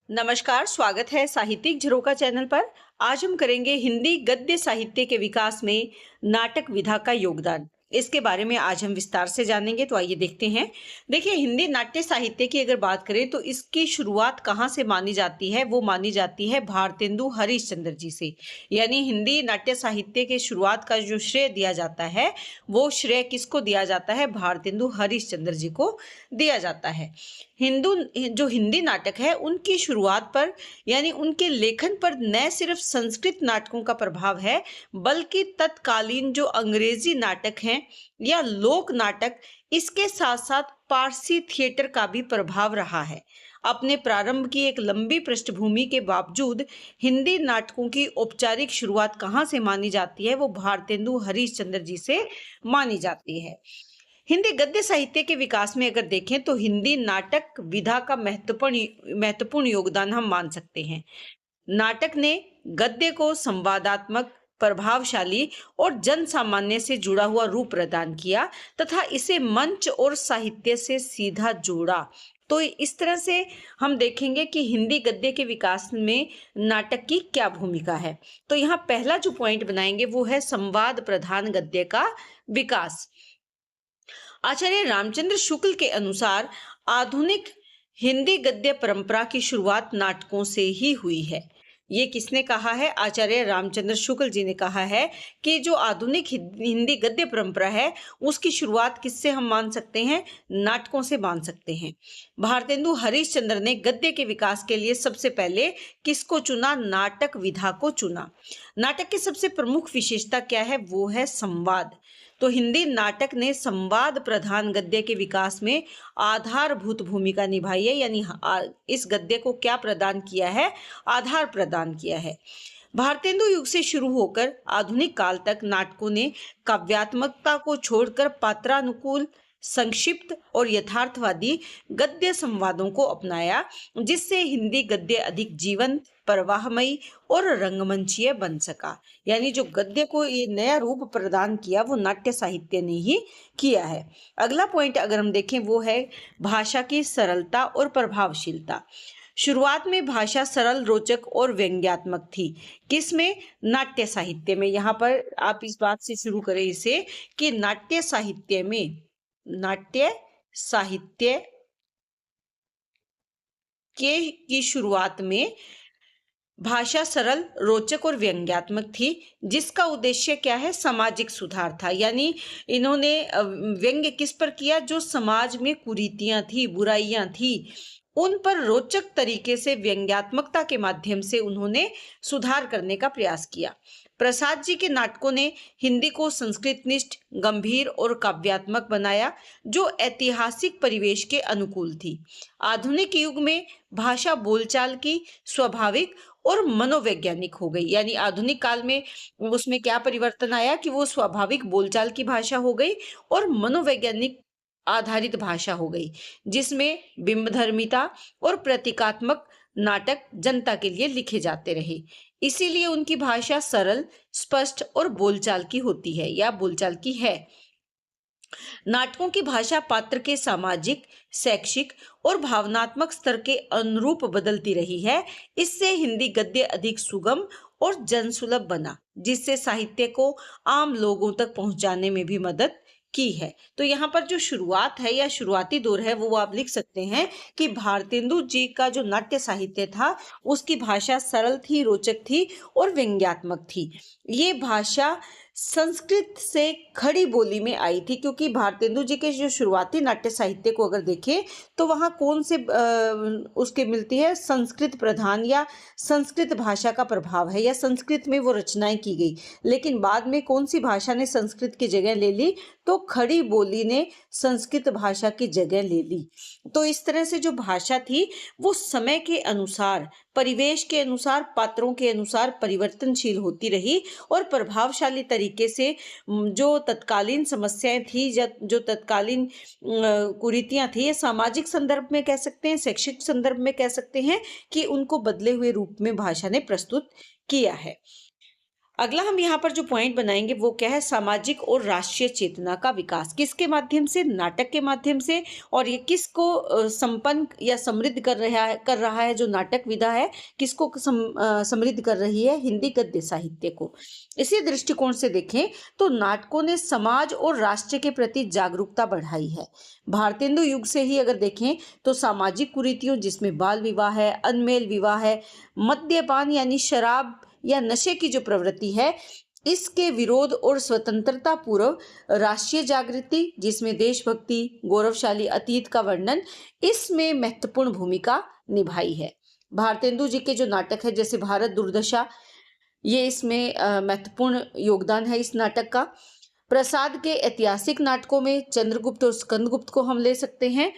नमस्कार, स्वागत है साहित्यिक झरोका चैनल पर। आज हम करेंगे हिंदी गद्य साहित्य के विकास में नाटक विधा का योगदान। इसके बारे में आज हम विस्तार से जानेंगे, तो आइए देखते हैं। देखिए, हिंदी नाट्य साहित्य की अगर बात करें तो इसकी शुरुआत कहाँ से मानी जाती है? वो मानी जाती है भारतेंदु हरिश्चंद्र जी से। यानी हिंदी नाट्य साहित्य के शुरुआत का जो श्रेय दिया जाता है, वो श्रेय किसको दिया जाता है? भारतेंदु हरिश्चंद्र जी को दिया जाता है। जो हिंदी नाटक है उनकी शुरुआत पर यानी उनके लेखन पर न सिर्फ संस्कृत नाटकों का प्रभाव है, बल्कि तत्कालीन जो अंग्रेजी नाटक हैं या लोक नाटक, इसके साथ साथ पारसी थिएटर का भी प्रभाव रहा है। अपने प्रारंभ की एक लंबी पृष्ठभूमि के बावजूद हिंदी नाटकों की औपचारिक शुरुआत कहाँ से मानी जाती है? वो भारतेंदु हरिश्चंद्र जी से मानी जाती है। हिंदी गद्य साहित्य के विकास में अगर देखें तो हिंदी नाटक विधा का महत्वपूर्ण योगदान हम मान सकते हैं। नाटक ने गद्य को संवादात्मक, प्रभावशाली और जन सामान्य से जुड़ा हुआ रूप प्रदान किया तथा इसे मंच और साहित्य से सीधा जोड़ा। तो इस तरह से हम देखेंगे कि हिंदी गद्य के विकास में नाटक की क्या भूमिका है। तो यहाँ पहला जो पॉइंट बनाएंगे वो है संवाद प्रधान गद्य का विकास। आचार्य रामचंद्र शुक्ल के अनुसार आधुनिक हिंदी गद्य परंपरा की शुरुआत नाटकों से ही हुई है। ये किसने कहा है? आचार्य रामचंद्र शुक्ल जी ने कहा है कि जो आधुनिक हिंदी गद्य परंपरा है उसकी शुरुआत किससे हम मान सकते हैं? नाटकों से मान सकते हैं। भारतेंदु हरिश्चंद्र ने गद्य के विकास के लिए सबसे पहले किसको चुना? नाटक विधा को चुना। नाटक की सबसे प्रमुख विशेषता क्या है? वो है संवाद। तो हिंदी नाटक ने संवाद प्रधान गद्य के विकास में आधारभूत भूमिका निभाई है। यानी इस गद्य को क्या प्रदान किया है? आधार प्रदान किया है। भारतेंदु युग से शुरू होकर आधुनिक काल तक नाटकों ने काव्यात्मकता को छोड़कर पात्रानुकूल, संक्षिप्त और यथार्थवादी गद्य संवादों को अपनाया, जिससे हिंदी गद्य अधिक जीवंत, प्रवाहमयी और रंगमंचीय बन सका। यानी जो गद्य को ये नया रूप प्रदान किया वो नाट्य साहित्य ने ही किया है। अगला पॉइंट अगर हम देखें वो है भाषा की सरलता और प्रभावशीलता। शुरुआत में भाषा सरल, रोचक और व्यंग्यात्मक थी। किसमें? नाट्य साहित्य में। यहाँ पर आप इस बात से शुरू करें इसे कि नाट्य साहित्य की शुरुआत में भाषा सरल, रोचक और व्यंग्यात्मक थी, जिसका उद्देश्य क्या है? सामाजिक सुधार था। यानी इन्होंने व्यंग्य किस पर किया? जो समाज में कुरीतियां थी, बुराइयां थी, उन पर रोचक तरीके से व्यंग्यात्मकता के माध्यम से उन्होंने सुधार करने का प्रयास किया। प्रसाद जी के नाटकों ने हिंदी को संस्कृतनिष्ठ, गंभीर और काव्यात्मक बनाया, जो ऐतिहासिक परिवेश के अनुकूल थी। आधुनिक युग में भाषा बोलचाल की स्वाभाविक और मनोवैज्ञानिक हो गई। यानी आधुनिक काल में उसमें क्या परिवर्तन आया कि वो स्वाभाविक बोलचाल की भाषा हो गई और मनोवैज्ञानिक आधारित भाषा हो गई, जिसमें बिंबधर्मिता और प्रतीकात्मक नाटक जनता के लिए लिखे जाते रहे। इसीलिए उनकी भाषा सरल, स्पष्ट और बोलचाल की होती है या बोलचाल की है। नाटकों की भाषा पात्र के सामाजिक, शैक्षिक और भावनात्मक स्तर के अनुरूप बदलती रही है। इससे हिंदी गद्य अधिक सुगम और जनसुलभ बना, जिससे साहित्य को आम लोगों तक पहुंचाने में भी मदद की है। तो यहाँ पर जो शुरुआत है या शुरुआती दौर है वो आप लिख सकते हैं कि भारतेंदु जी का जो नाट्य साहित्य था उसकी भाषा सरल थी, रोचक थी और व्यंग्यात्मक थी। ये भाषा संस्कृत से खड़ी बोली में आई थी, क्योंकि भारतेंदु जी के जो शुरुआती नाट्य साहित्य को अगर देखें तो वहाँ कौन से उसके मिलती है? संस्कृत प्रधान या संस्कृत भाषा का प्रभाव है या संस्कृत में वो रचनाएं की गई। लेकिन बाद में कौन सी भाषा ने संस्कृत की जगह ले ली? तो खड़ी बोली ने संस्कृत भाषा की जगह ले ली। तो इस तरह से जो भाषा थी वो समय के अनुसार, परिवेश के अनुसार, पात्रों के अनुसार परिवर्तनशील होती रही और प्रभावशाली तरीके से जो तत्कालीन समस्याएं थी या जो तत्कालीन कुरीतियां थी, ये सामाजिक संदर्भ में कह सकते हैं, शैक्षिक संदर्भ में कह सकते हैं, कि उनको बदले हुए रूप में भाषा ने प्रस्तुत किया है। अगला हम यहाँ पर जो पॉइंट बनाएंगे वो क्या है, सामाजिक और राष्ट्रीय चेतना का विकास किसके माध्यम से, नाटक के माध्यम से। और ये किसको संपन्न या समृद्ध कर रहा है जो नाटक विधा है, किसको समृद्ध कर रही है, हिंदी गद्य साहित्य को। इसी दृष्टिकोण से देखें तो नाटकों ने समाज और राष्ट्र के प्रति जागरूकता बढ़ाई है। भारतेंदु युग से ही अगर देखें तो सामाजिक कुरीतियों जिसमें बाल विवाह है, अनमेल विवाह है, मद्यपान यानी शराब या नशे की जो प्रवृत्ति है, इसके विरोध और स्वतंत्रता पूर्व राष्ट्रीय जागृति जिसमें देशभक्ति, गौरवशाली अतीत का वर्णन, इसमें महत्वपूर्ण भूमिका निभाई है। भारतेंदु जी के जो नाटक है जैसे भारत दुर्दशा, ये इसमें महत्वपूर्ण योगदान है इस नाटक का। प्रसाद के ऐतिहासिक नाटकों में चंद्रगुप्त और स्कंदगुप्त को हम ले सकते हैं।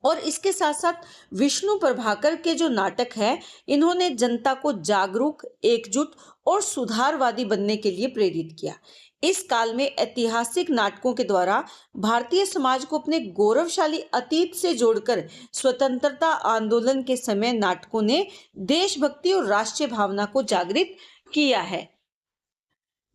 और इसके साथ साथ विष्णु प्रभाकर के जो नाटक है, इन्होंने जनता को जागरूक, एकजुट और सुधारवादी बनने के लिए प्रेरित किया। इस काल में ऐतिहासिक नाटकों के द्वारा भारतीय समाज को अपने गौरवशाली अतीत से जोड़कर स्वतंत्रता आंदोलन के समय नाटकों ने देशभक्ति और राष्ट्रीय भावना को जागृत किया है।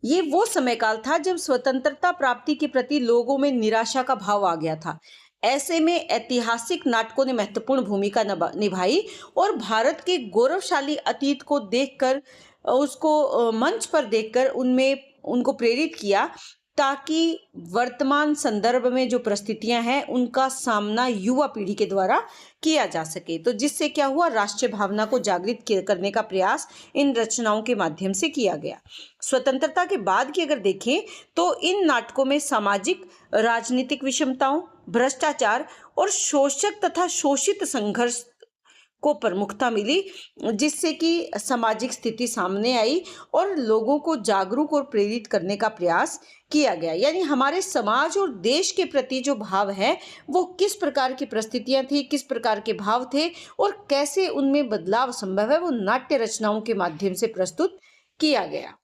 ये वो समय काल था जब स्वतंत्रता प्राप्ति के प्रति लोगों में निराशा का भाव आ गया था। ऐसे में ऐतिहासिक नाटकों ने महत्वपूर्ण भूमिका निभाई और भारत के गौरवशाली अतीत को देखकर, उसको मंच पर देखकर उनमें उनको प्रेरित किया, ताकि वर्तमान संदर्भ में जो परिस्थितियां हैं उनका सामना युवा पीढ़ी के द्वारा किया जा सके। तो जिससे क्या हुआ, राष्ट्रीय भावना को जागृत करने का प्रयास इन रचनाओं के माध्यम से किया गया। स्वतंत्रता के बाद की अगर देखें तो इन नाटकों में सामाजिक राजनीतिक विषमताओं, भ्रष्टाचार और शोषक तथा शोषित संघर्ष को प्रमुखता मिली, जिससे कि सामाजिक स्थिति सामने आई और लोगों को जागरूक और प्रेरित करने का प्रयास किया गया। यानी हमारे समाज और देश के प्रति जो भाव है वो किस प्रकार की परिस्थितियां थी, किस प्रकार के भाव थे और कैसे उनमें बदलाव संभव है, वो नाट्य रचनाओं के माध्यम से प्रस्तुत किया गया।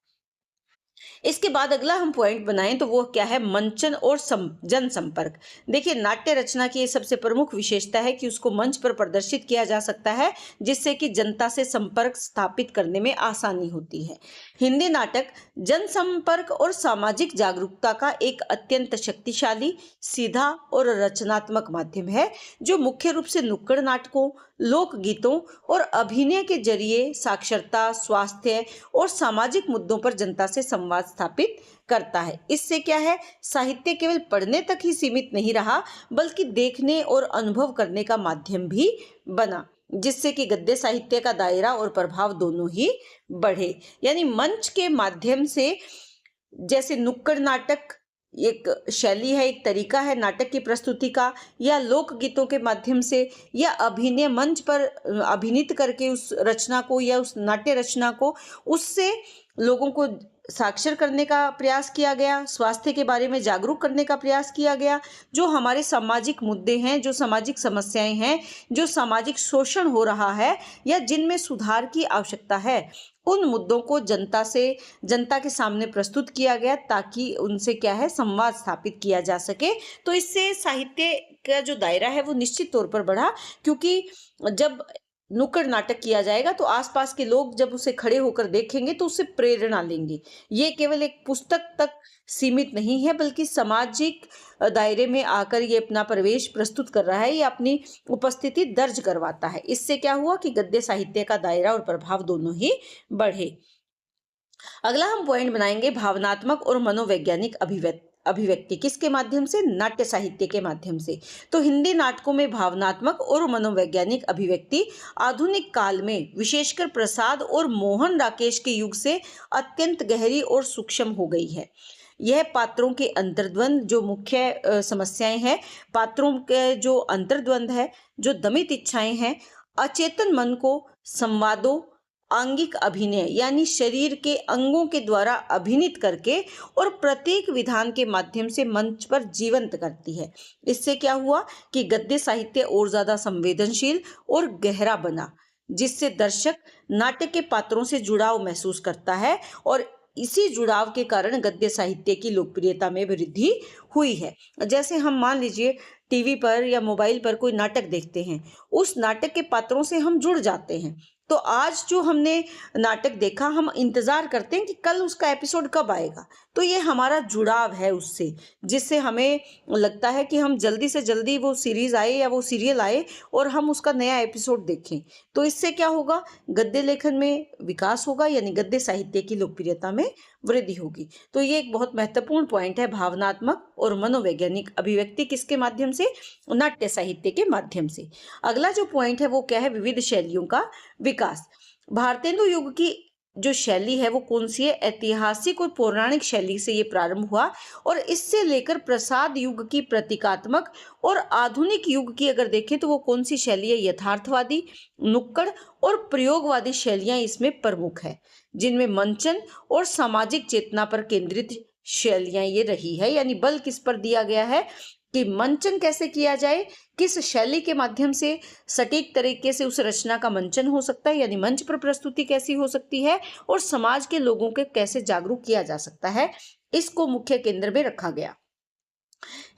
इसके बाद अगला हम पॉइंट बनाएं तो वो क्या है, मंचन और जनसंपर्क। देखिए, नाट्य रचना की ये सबसे प्रमुख विशेषता है कि उसको मंच पर प्रदर्शित किया जा सकता है, जिससे कि जनता से संपर्क स्थापित करने में आसानी होती है। हिंदी नाटक जनसंपर्क और सामाजिक जागरूकता का एक अत्यंत शक्तिशाली, सीधा और रचनात्मक माध्यम है, जो मुख्य रूप से नुक्कड़ नाटकों, लोकगीतों और अभिनय के जरिए साक्षरता, स्वास्थ्य और सामाजिक मुद्दों पर जनता से संवाद स्थापित करता है। इससे क्या है, साहित्य केवल पढ़ने तक ही सीमित नहीं रहा, बल्कि देखने और अनुभव करने का माध्यम भी बना, जिससे कि गद्य साहित्य का दायरा और प्रभाव दोनों ही बढ़े। यानी मंच के माध्यम से, जैसे नुक्कड़ नाटक एक शैली है, एक तरीका है नाटक की प्रस्तुति का, या लोकगीतों के माध्यम से, या अभिनय मंच पर अभिनीत करके उस रचना को या उस नाट्य रचना को, उससे लोगों को साक्षर करने का प्रयास किया गया, स्वास्थ्य के बारे में जागरूक करने का प्रयास किया गया। जो हमारे सामाजिक मुद्दे हैं, जो सामाजिक समस्याएं हैं, जो सामाजिक शोषण हो रहा है या जिनमें सुधार की आवश्यकता है, उन मुद्दों को जनता के सामने प्रस्तुत किया गया, ताकि उनसे क्या है, संवाद स्थापित किया जा सके। तो इससे साहित्य का जो दायरा है वो निश्चित तौर पर बढ़ा, क्योंकि जब नुक्कड़ नाटक किया जाएगा तो आसपास के लोग जब उसे खड़े होकर देखेंगे तो उससे प्रेरणा लेंगे। ये केवल एक पुस्तक तक सीमित नहीं है, बल्कि सामाजिक दायरे में आकर ये अपना प्रवेश प्रस्तुत कर रहा है, ये अपनी उपस्थिति दर्ज करवाता है। इससे क्या हुआ कि गद्य साहित्य का दायरा और प्रभाव दोनों ही बढ़े। अगला हम पॉइंट बनाएंगे भावनात्मक और मनोवैज्ञानिक अभिव्यक्ति किसके माध्यम से, नाट्य साहित्य के माध्यम से। तो हिंदी नाटकों में भावनात्मक और मनोवैज्ञानिक अभिव्यक्ति आधुनिक काल में विशेषकर प्रसाद और मोहन राकेश के युग से अत्यंत गहरी और सूक्ष्म हो गई है। यह पात्रों के अंतर्द्वंद, जो मुख्य समस्याएं हैं, पात्रों के जो अंतर्द्वंद है, जो दमित इच्छाएं हैं, अचेतन मन को संवादों, आंगिक अभिनय यानी शरीर के अंगों के द्वारा अभिनीत करके और प्रत्येक विधान के माध्यम से मंच पर जीवंत करती है। इससे क्या हुआ कि गद्य साहित्य और ज्यादा संवेदनशील और गहरा बना, जिससे दर्शक नाटक के पात्रों से जुड़ाव महसूस करता है, और इसी जुड़ाव के कारण गद्य साहित्य की लोकप्रियता में वृद्धि हुई है। जैसे हम मान लीजिए टीवी पर या मोबाइल पर कोई नाटक देखते हैं, उस नाटक के पात्रों से हम जुड़ जाते हैं, तो आज जो हमने नाटक देखा, हम इंतजार करते हैं कि कल उसका एपिसोड कब आएगा। तो ये हमारा जुड़ाव है उससे, जिससे हमें लगता है कि हम जल्दी से जल्दी वो सीरीज आए या वो सीरियल आए और हम उसका नया एपिसोड देखें। तो इससे क्या होगा, गद्य लेखन में विकास होगा, यानी गद्य साहित्य की लोकप्रियता में वृद्धि होगी। तो ये एक बहुत महत्वपूर्ण पॉइंट है। भावनात्मक और मनोवैज्ञानिक अभिव्यक्ति किसके माध्यम से? नाट्य साहित्य के माध्यम से। अगला जो पॉइंट है वो क्या है? विविध शैलियों का विकास। भारतेंदु युग की जो शैली है वो कौन सी है? ऐतिहासिक और पौराणिक शैली से ये प्रारंभ हुआ और इससे लेकर प्रसाद युग की प्रतीकात्मक और आधुनिक युग की अगर देखें तो वो कौन सी शैली है? यथार्थवादी, नुक्कड़ और प्रयोगवादी शैलियां इसमें प्रमुख है, जिनमें मंचन और सामाजिक चेतना पर केंद्रित शैलियां ये रही है। यानी बल किस पर दिया गया है कि मंचन कैसे किया जाए, किस शैली के माध्यम से सटीक तरीके से उस रचना का मंचन हो सकता है, यानी मंच पर प्रस्तुति कैसी हो सकती है, और समाज के लोगों के कैसे जागरूक किया जा सकता है, इसको मुख्य केंद्र में रखा गया।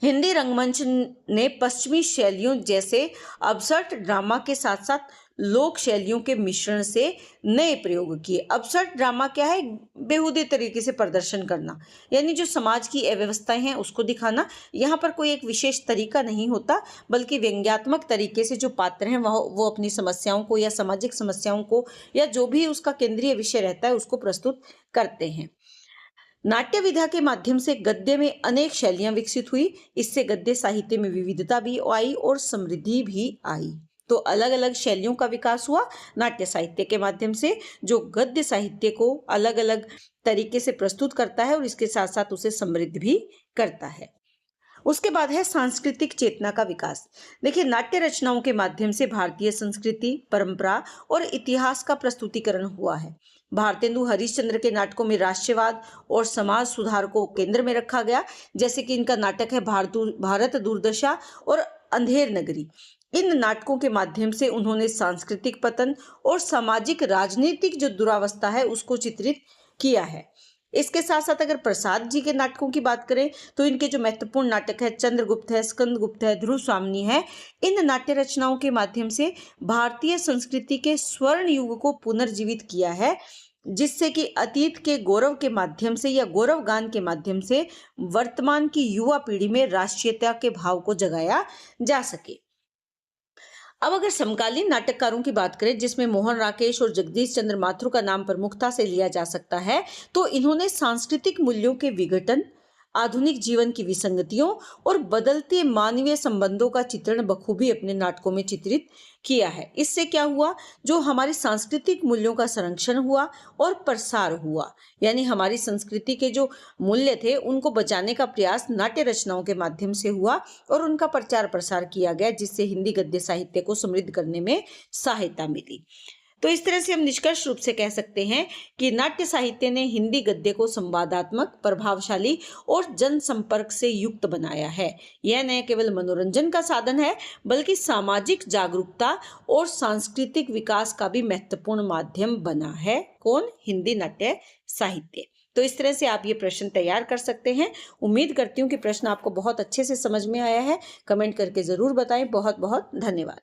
हिंदी रंगमंच ने पश्चिमी शैलियों जैसे अबसर्ट ड्रामा के साथ साथ लोक शैलियों के मिश्रण से नए प्रयोग किए। अबसर्ट ड्रामा क्या है? बेहुदे तरीके से प्रदर्शन करना, यानी जो समाज की अव्यवस्थाएं हैं उसको दिखाना। यहाँ पर कोई एक विशेष तरीका नहीं होता, बल्कि व्यंग्यात्मक तरीके से जो पात्र हैं वो अपनी समस्याओं को या सामाजिक समस्याओं को या जो भी उसका केंद्रीय विषय रहता है उसको प्रस्तुत करते हैं। नाट्य विधा के माध्यम से गद्य में अनेक शैलियां विकसित हुई। इससे गद्य साहित्य में विविधता भी आई और समृद्धि भी आई। तो अलग अलग शैलियों का विकास हुआ नाट्य साहित्य के माध्यम से, जो गद्य साहित्य को अलग अलग तरीके से प्रस्तुत करता है और इसके साथ साथ उसे समृद्ध भी करता है। उसके बाद है सांस्कृतिक चेतना का विकास। देखिए, नाट्य रचनाओं के माध्यम से भारतीय संस्कृति, परंपरा और इतिहास का प्रस्तुतिकरण हुआ है। भारतेंदु हरिश्चंद्र के नाटकों में राष्ट्रवाद और समाज सुधार को केंद्र में रखा गया, जैसे कि इनका नाटक है भारत दुर्दशा और अंधेर नगरी। इन नाटकों के माध्यम से उन्होंने सांस्कृतिक पतन और सामाजिक राजनीतिक जो दुरावस्था है उसको चित्रित किया है। इसके साथ साथ अगर प्रसाद जी के नाटकों की बात करें तो इनके जो महत्वपूर्ण नाटक है चंद्रगुप्त है, स्कंदगुप्त है, ध्रुव स्वामिनी है, इन नाट्य रचनाओं के माध्यम से भारतीय संस्कृति के स्वर्ण युग को पुनर्जीवित किया है, जिससे कि अतीत के गौरव के माध्यम से या गौरव गान के माध्यम से वर्तमान की युवा पीढ़ी में राष्ट्रीयता के भाव को जगाया जा सके। अब अगर समकालीन नाटककारों की बात करें, जिसमें मोहन राकेश और जगदीश चंद्र माथुर का नाम प्रमुखता से लिया जा सकता है, तो इन्होंने सांस्कृतिक मूल्यों के विघटन, आधुनिक जीवन की विसंगतियों और बदलते मानवीय संबंधों का चित्रण बखूबी अपने नाटकों में चित्रित किया है। इससे क्या हुआ, जो हमारे सांस्कृतिक मूल्यों का संरक्षण हुआ और प्रसार हुआ, यानी हमारी संस्कृति के जो मूल्य थे उनको बचाने का प्रयास नाट्य रचनाओं के माध्यम से हुआ और उनका प्रचार प्रसार किया गया, जिससे हिंदी गद्य साहित्य को समृद्ध करने में सहायता मिली। तो इस तरह से हम निष्कर्ष रूप से कह सकते हैं कि नाट्य साहित्य ने हिंदी गद्य को संवादात्मक, प्रभावशाली और जनसंपर्क से युक्त बनाया है। यह न केवल मनोरंजन का साधन है, बल्कि सामाजिक जागरूकता और सांस्कृतिक विकास का भी महत्वपूर्ण माध्यम बना है। कौन? हिंदी नाट्य साहित्य। तो इस तरह से आप ये प्रश्न तैयार कर सकते हैं। उम्मीद करती हूँ कि प्रश्न आपको बहुत अच्छे से समझ में आया है। कमेंट करके जरूर बताएं। बहुत बहुत धन्यवाद।